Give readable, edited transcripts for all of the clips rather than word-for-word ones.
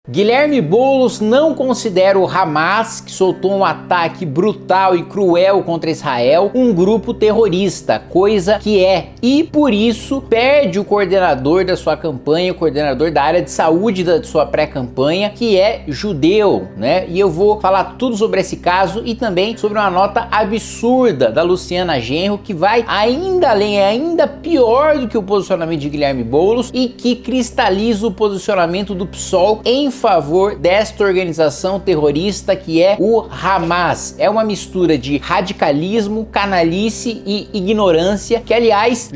Guilherme Boulos não considera o Hamas, que soltou um ataque brutal e cruel contra Israel, um grupo terrorista, coisa que é, e por isso perde o coordenador da sua campanha, o coordenador da área de saúde da sua pré-campanha, que é judeu, né? E eu vou falar tudo sobre esse caso e também sobre uma nota absurda da Luciana Genro, que vai ainda além, é ainda pior do que o posicionamento de Guilherme Boulos e que cristaliza o posicionamento do PSOL em favor desta organização terrorista que é o Hamas. É uma mistura de radicalismo, canalice e ignorância que, aliás,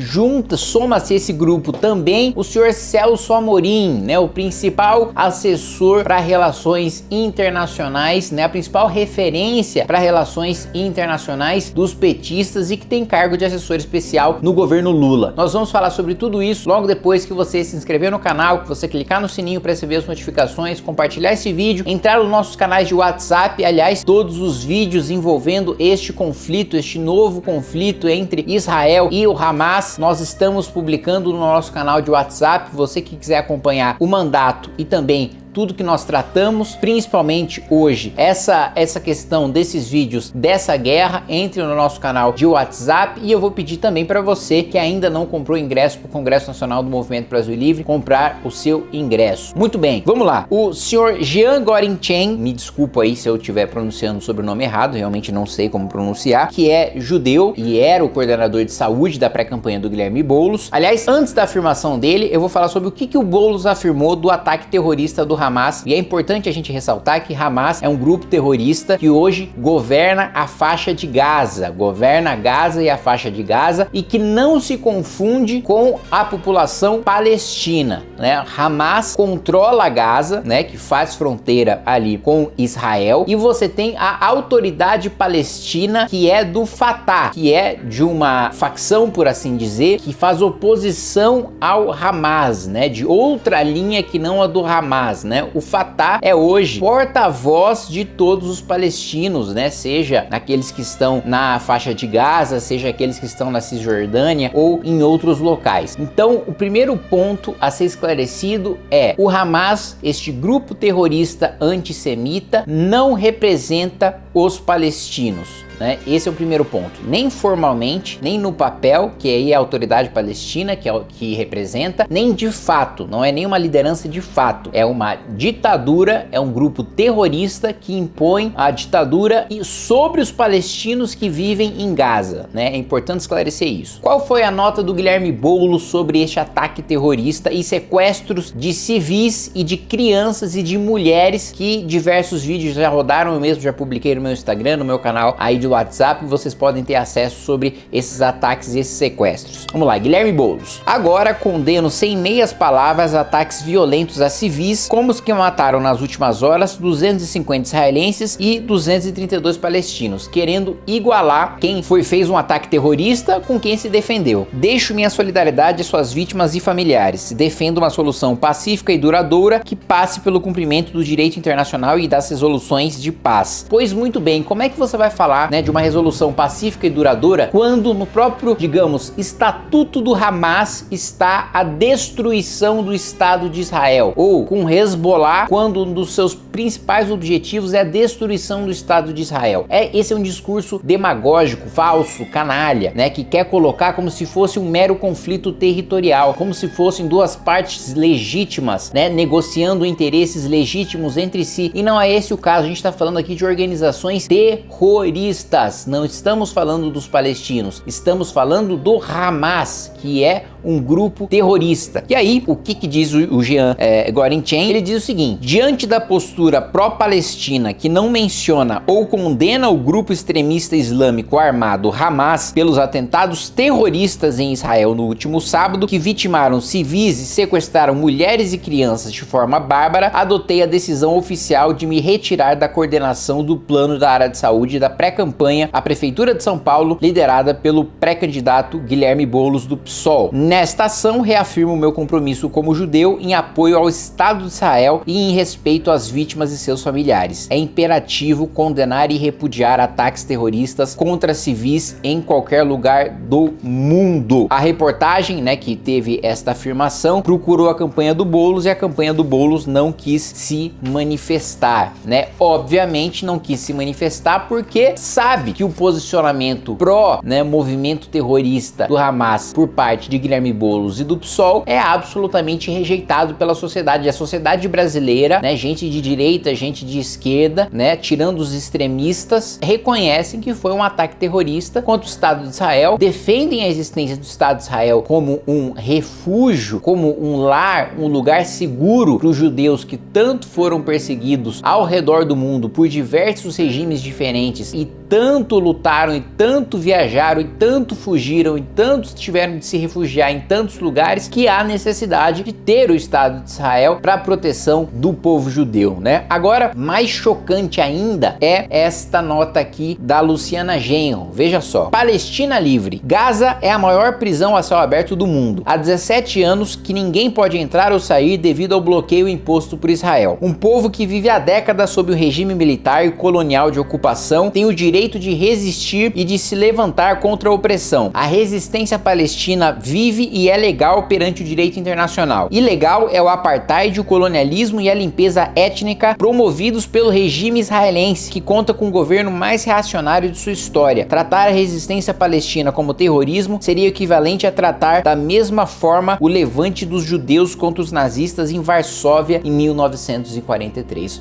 soma-se a esse grupo também o senhor Celso Amorim, né, o principal assessor para relações internacionais, né, a principal referência para relações internacionais dos petistas e que tem cargo de assessor especial no governo Lula. Nós vamos falar sobre tudo isso logo depois que você se inscrever no canal, que você clicar no sininho para receber as notificações, compartilhar esse vídeo, entrar nos nossos canais de WhatsApp. Aliás, todos os vídeos envolvendo este conflito, este novo conflito entre Israel e o Hamas, nós estamos publicando no nosso canal de WhatsApp. Você que quiser acompanhar o mandato e também tudo que nós tratamos, principalmente hoje, essa questão desses vídeos dessa guerra, entre no nosso canal de WhatsApp e eu vou pedir também para você que ainda não comprou ingresso para o Congresso Nacional do Movimento Brasil Livre, comprar o seu ingresso. Muito bem, vamos lá. O senhor Jean Gorinchen, me desculpa aí se eu estiver pronunciando o sobrenome errado, realmente não sei como pronunciar, que é judeu e era o coordenador de saúde da pré-campanha do Guilherme Boulos. Aliás, antes da afirmação dele, eu vou falar sobre o que o Boulos afirmou do ataque terrorista do Hamas, e é importante a gente ressaltar que Hamas é um grupo terrorista que hoje governa a faixa de Gaza, governa Gaza e a faixa de Gaza, e que não se confunde com a população palestina, né? Hamas controla Gaza, né, que faz fronteira ali com Israel, e você tem a autoridade palestina que é do Fatah, que é de uma facção, por assim dizer, que faz oposição ao Hamas, né, de outra linha que não a do Hamas, né? O Fatah é hoje porta-voz de todos os palestinos, né? Seja aqueles que estão na faixa de Gaza, seja aqueles que estão na Cisjordânia ou em outros locais. Então, o primeiro ponto a ser esclarecido é: o Hamas, este grupo terrorista antissemita, não representa os palestinos, né? Esse é o primeiro ponto. Nem formalmente, nem no papel, que aí é a autoridade palestina que é o que representa, nem de fato, não é nenhuma liderança de fato. É uma ditadura, é um grupo terrorista que impõe a ditadura sobre os palestinos que vivem em Gaza, né? É importante esclarecer isso. Qual foi a nota do Guilherme Boulos sobre este ataque terrorista e sequestros de civis e de crianças e de mulheres, que diversos vídeos já rodaram, eu mesmo já publiquei no meu Instagram, no meu canal aí de WhatsApp, vocês podem ter acesso sobre esses ataques e esses sequestros. Vamos lá, Guilherme Boulos. Agora condeno sem meias palavras ataques violentos a civis, como os que mataram nas últimas horas 250 israelenses e 232 palestinos, querendo igualar quem fez um ataque terrorista com quem se defendeu. Deixo minha solidariedade às suas vítimas e familiares. Defendo uma solução pacífica e duradoura que passe pelo cumprimento do direito internacional e das resoluções de paz. Pois muito bem, como é que você vai falar, né, de uma resolução pacífica e duradoura quando no próprio, digamos, estatuto do Hamas está a destruição do Estado de Israel? Ou com Hezbollah, quando um dos seus principais objetivos é a destruição do Estado de Israel? Esse é um discurso demagógico, falso, canalha, né, que quer colocar como se fosse um mero conflito territorial, como se fossem duas partes legítimas, né, negociando interesses legítimos entre si, e não é esse o caso. A gente está falando aqui de organizações terroristas, não estamos falando dos palestinos, estamos falando do Hamas, que é um grupo terrorista. E aí, o que diz o Jean Gorinchen? Ele diz o seguinte: diante da postura pró-palestina que não menciona ou condena o grupo extremista islâmico armado Hamas pelos atentados terroristas em Israel no último sábado, que vitimaram civis e sequestraram mulheres e crianças de forma bárbara, adotei a decisão oficial de me retirar da coordenação do plano da área de saúde da pré-campanha à Prefeitura de São Paulo, liderada pelo pré-candidato Guilherme Boulos do PSOL. Nesta ação, reafirmo meu compromisso como judeu em apoio ao Estado de Israel e em respeito às vítimas vítimas e seus familiares. É imperativo condenar e repudiar ataques terroristas contra civis em qualquer lugar do mundo. A reportagem, né, que teve esta afirmação, procurou a campanha do Boulos e a campanha do Boulos não quis se manifestar, né? Obviamente não quis se manifestar porque sabe que o posicionamento pró, né, movimento terrorista do Hamas por parte de Guilherme Boulos e do PSOL é absolutamente rejeitado pela sociedade. A sociedade brasileira, né, gente de direita, gente de esquerda, né, tirando os extremistas, reconhecem que foi um ataque terrorista contra o Estado de Israel, defendem a existência do Estado de Israel como um refúgio, como um lar, um lugar seguro para os judeus que tanto foram perseguidos ao redor do mundo por diversos regimes diferentes e tanto lutaram e tanto viajaram e tanto fugiram e tantos tiveram de se refugiar em tantos lugares que há necessidade de ter o Estado de Israel para a proteção do povo judeu, né? Agora, mais chocante ainda é esta nota aqui da Luciana Genro. Veja só: Palestina livre. Gaza é a maior prisão a céu aberto do mundo. Há 17 anos que ninguém pode entrar ou sair devido ao bloqueio imposto por Israel. Um povo que vive há décadas sob o regime militar e colonial de ocupação tem o direito de resistir e de se levantar contra a opressão. A resistência palestina vive e é legal perante o direito internacional. Ilegal é o apartheid, o colonialismo e a limpeza étnica promovidos pelo regime israelense, que conta com o governo mais reacionário de sua história. Tratar a resistência palestina como terrorismo seria equivalente a tratar da mesma forma o levante dos judeus contra os nazistas em Varsóvia em 1943.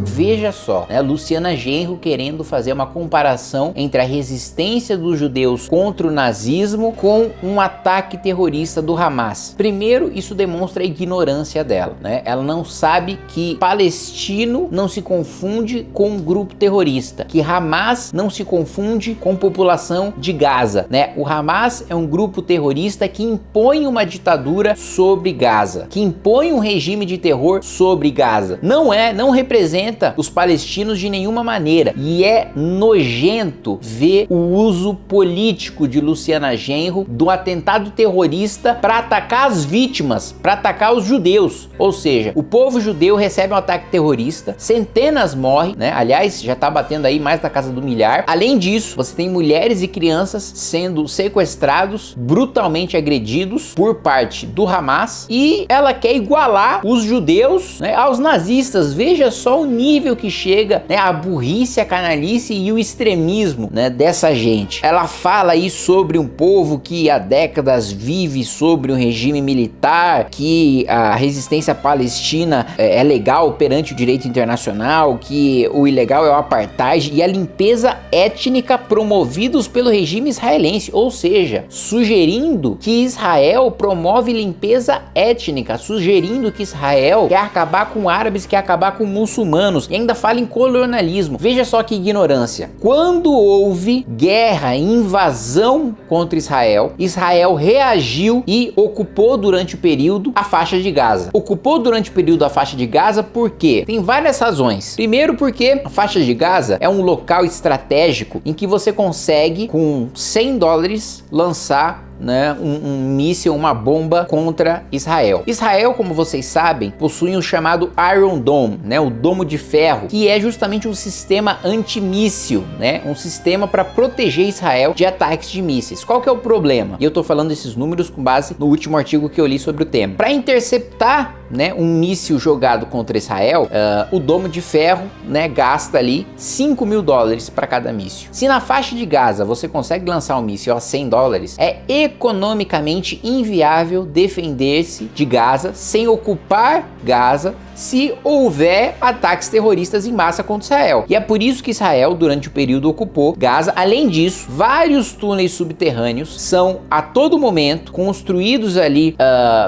Veja só, né, Luciana Genro querendo fazer uma comparação entre a resistência dos judeus contra o nazismo com um ataque terrorista do Hamas. Primeiro, isso demonstra a ignorância dela, né? Ela não sabe que palestino não se confunde com um grupo terrorista, que Hamas não se confunde com população de Gaza, né? O Hamas é um grupo terrorista que impõe uma ditadura sobre Gaza, que impõe um regime de terror sobre Gaza. Não representa os palestinos de nenhuma maneira, e é nojento ver o uso político de Luciana Genro do atentado terrorista para atacar as vítimas, para atacar os judeus. Ou seja, o povo judeu recebe um ataque terrorista, centenas morrem, né? Aliás, já tá batendo aí mais da casa do milhar. Além disso, você tem mulheres e crianças sendo sequestrados, brutalmente agredidos por parte do Hamas, e ela quer igualar os judeus, né, aos nazistas. Veja só o nível que chega, né, a burrice, a canalice e o extremismo, né, dessa gente. Ela fala aí sobre um povo que há décadas vive sobre um regime militar, que a resistência palestina é legal perante o direito internacional, que o ilegal é o apartheid e a limpeza étnica promovidos pelo regime israelense, ou seja, sugerindo que Israel promove limpeza étnica, sugerindo que Israel quer acabar com árabes, quer acabar com muçulmanos, e ainda fala em colonialismo. Veja só que ignorância. Quando houve guerra, invasão contra Israel, Israel reagiu e ocupou durante o período a faixa de Gaza. Ocupou durante o período a faixa de Gaza por quê? Tem várias razões. Primeiro, porque a faixa de Gaza é um local estratégico em que você consegue, com $100, lançar, né, um míssil, uma bomba contra Israel. Israel, como vocês sabem, possui um chamado Iron Dome, né, o domo de ferro, que é justamente um sistema antimíssil, né, um sistema para proteger Israel de ataques de mísseis. Qual que é o problema? E eu tô falando esses números com base no último artigo que eu li sobre o tema. Para interceptar, né, um míssil jogado contra Israel, o domo de ferro, né, gasta ali $5.000 para cada míssil. Se na faixa de Gaza você consegue lançar um míssil a $100, é economicamente inviável defender-se de Gaza sem ocupar Gaza se houver ataques terroristas em massa contra Israel. E é por isso que Israel, durante o período, ocupou Gaza. Além disso, vários túneis subterrâneos são a todo momento construídos ali,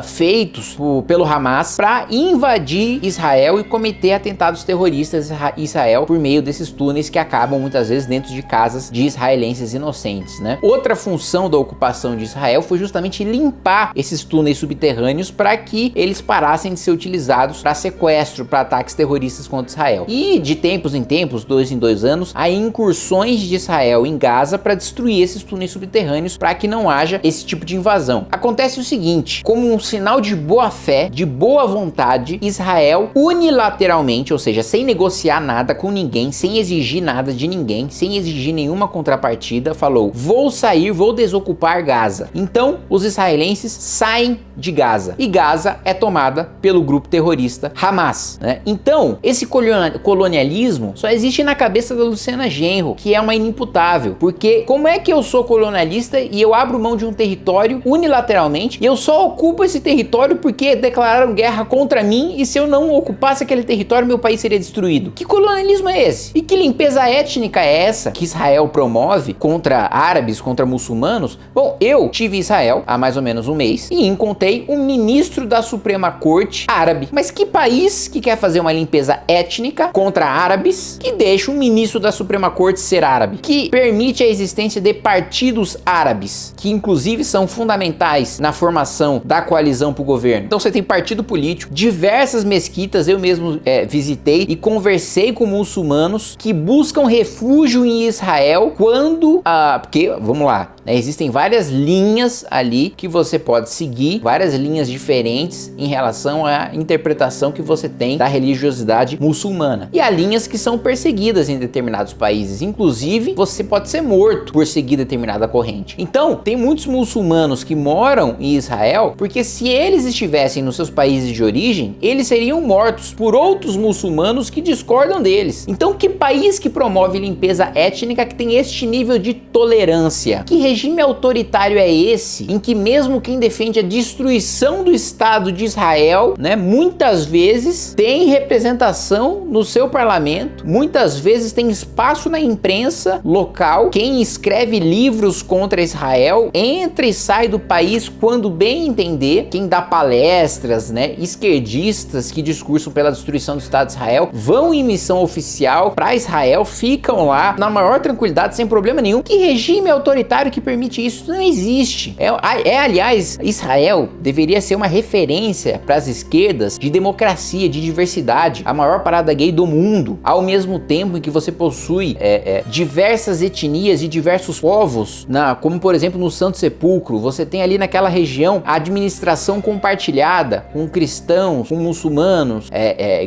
feitos pelo Hamas para invadir Israel e cometer atentados terroristas em Israel por meio desses túneis que acabam muitas vezes dentro de casas de israelenses inocentes, né? Outra função da ocupação de Israel foi justamente limpar esses túneis subterrâneos para que eles parassem de ser utilizados para sequestro, para ataques terroristas contra Israel. E de tempos em tempos, 2 em 2 anos, há incursões de Israel em Gaza para destruir esses túneis subterrâneos para que não haja esse tipo de invasão. Acontece o seguinte: como um sinal de boa fé, de boa boa vontade, Israel unilateralmente, ou seja, sem negociar nada com ninguém, sem exigir nada de ninguém, sem exigir nenhuma contrapartida, falou: vou sair, vou desocupar Gaza. Então, os israelenses saem de Gaza e Gaza é tomada pelo grupo terrorista Hamas, né? Então, esse colonialismo só existe na cabeça da Luciana Genro, que é uma inimputável, porque como é que eu sou colonialista e eu abro mão de um território unilateralmente e eu só ocupo esse território porque declararam guerra contra mim e se eu não ocupasse aquele território meu país seria destruído? Que colonialismo é esse? E que limpeza étnica é essa que Israel promove contra árabes, contra muçulmanos? Bom, eu tive em Israel há mais ou menos um mês e encontrei um ministro da Suprema Corte árabe. Mas que país que quer fazer uma limpeza étnica contra árabes que deixa um ministro da Suprema Corte ser árabe? Que permite a existência de partidos árabes, que inclusive são fundamentais na formação da coalizão para o governo. Então você tem partido político, diversas mesquitas, eu mesmo visitei e conversei com muçulmanos que buscam refúgio em Israel quando, porque, vamos lá, né, existem várias linhas ali que você pode seguir, várias linhas diferentes em relação à interpretação que você tem da religiosidade muçulmana. E há linhas que são perseguidas em determinados países, inclusive você pode ser morto por seguir determinada corrente. Então, tem muitos muçulmanos que moram em Israel porque se eles estivessem nos seus países de origem, eles seriam mortos por outros muçulmanos que discordam deles. Então, que país que promove limpeza étnica que tem este nível de tolerância? Que regime autoritário é esse em que mesmo quem defende a destruição do Estado de Israel, né, muitas vezes tem representação no seu parlamento, muitas vezes tem espaço na imprensa local, quem escreve livros contra Israel entra e sai do país quando bem entender, quem dá palestras, né, esquerdistas que discursam pela destruição do Estado de Israel, vão em missão oficial para Israel, ficam lá na maior tranquilidade, sem problema nenhum. Que regime autoritário que permite isso? Não existe. Aliás, Israel deveria ser uma referência para as esquerdas de democracia, de diversidade, a maior parada gay do mundo, ao mesmo tempo em que você possui diversas etnias e diversos povos, como por exemplo no Santo Sepulcro, você tem ali naquela região a administração compartilhada com cristãos, com muçulmanos,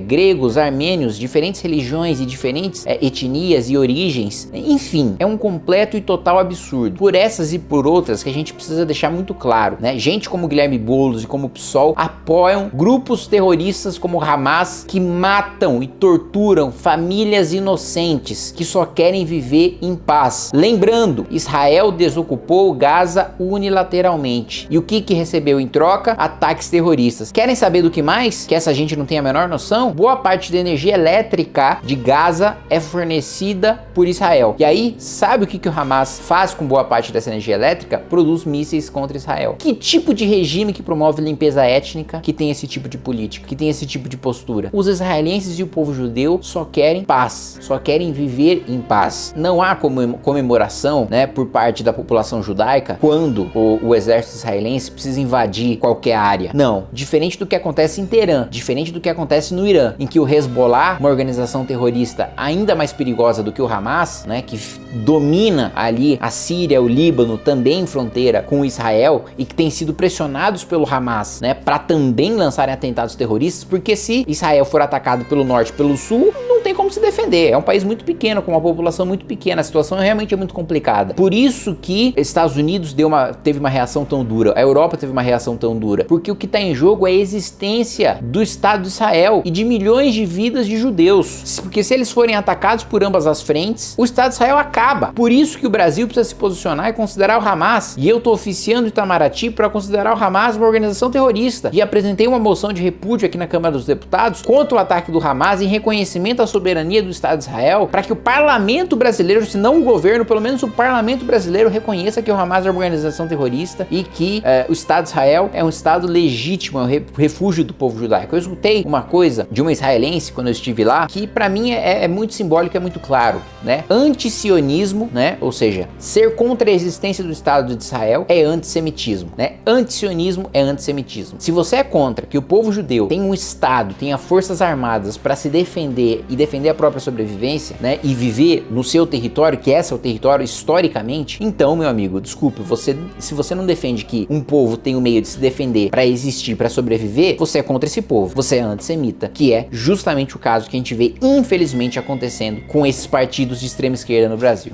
gregos, armênios, diferentes religiões e diferentes etnias e origens. Enfim, é um completo e total absurdo. Por essas e por outras que a gente precisa deixar muito claro, né? Gente como Guilherme Boulos e como o PSOL apoiam grupos terroristas como Hamas que matam e torturam famílias inocentes que só querem viver em paz. Lembrando, Israel desocupou Gaza unilateralmente. E o que recebeu em troca? Ataques terroristas. Querem saber do que mais? Que essa gente não tem a menor noção? Boa parte da energia elétrica de Gaza é fornecida por Israel. E aí, sabe o que o Hamas faz com boa parte dessa energia elétrica? Produz mísseis contra Israel. Que tipo de regime que promove limpeza étnica que tem esse tipo de política, que tem esse tipo de postura? Os israelenses e o povo judeu só querem paz, só querem viver em paz. Não há comemoração, né, por parte da população judaica quando o exército israelense precisa invadir qualquer área. Não. Diferente do que acontece em Teherã, diferente do que acontece no Irã, em que o Hezbollah, uma organização terrorista ainda mais perigosa do que o Hamas, né, que domina ali a Síria, o Líbano, também em fronteira com Israel e que tem sido pressionados pelo Hamas, né, para também lançarem atentados terroristas, porque se Israel for atacado pelo norte, pelo sul, não tem como se defender. É um país muito pequeno, com uma população muito pequena, a situação realmente é muito complicada. Por isso que Estados Unidos teve uma reação tão dura, a Europa teve uma reação tão dura, porque o que está em jogo é a existência do Estado de Israel e de milhões de vidas de judeus, porque se eles forem atacados por ambas as frentes, o Estado de Israel acaba. Por isso que o Brasil precisa se posicionar e considerar o Hamas, e eu tô oficiando Itamaraty para considerar o Hamas uma organização terrorista, e apresentei uma moção de repúdio aqui na Câmara dos Deputados contra o ataque do Hamas em reconhecimento à soberania do Estado de Israel, para que o parlamento brasileiro, se não o governo, pelo menos o parlamento brasileiro reconheça que o Hamas é uma organização terrorista e que o Estado de Israel é um Estado legítimo, é um refúgio do povo judaico. Eu escutei uma coisa de uma israelense quando eu estive lá, que para mim é muito simbólico, é muito claro, né? Antisionismo, né? Ou seja, ser contra a existência do Estado de Israel é antissemitismo, né? Antisionismo é antissemitismo. Se você é contra que o povo judeu tenha um Estado, tenha forças armadas para se defender e defender a própria sobrevivência, né, e viver no seu território, que é seu território historicamente, então, meu amigo, desculpe, se você não defende que um povo tem o meio de se defender pra existir, pra sobreviver, você é contra esse povo, você é antissemita, que é justamente o caso que a gente vê, infelizmente, acontecendo com esses partidos de extrema esquerda no Brasil.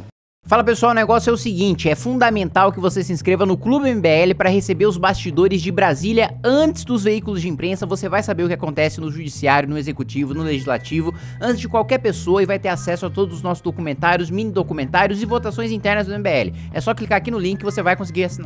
Fala pessoal, o negócio é o seguinte, é fundamental que você se inscreva no Clube MBL para receber os bastidores de Brasília antes dos veículos de imprensa. Você vai saber o que acontece no judiciário, no executivo, no legislativo, antes de qualquer pessoa, e vai ter acesso a todos os nossos documentários, mini documentários e votações internas do MBL. É só clicar aqui no link que você vai conseguir assinar.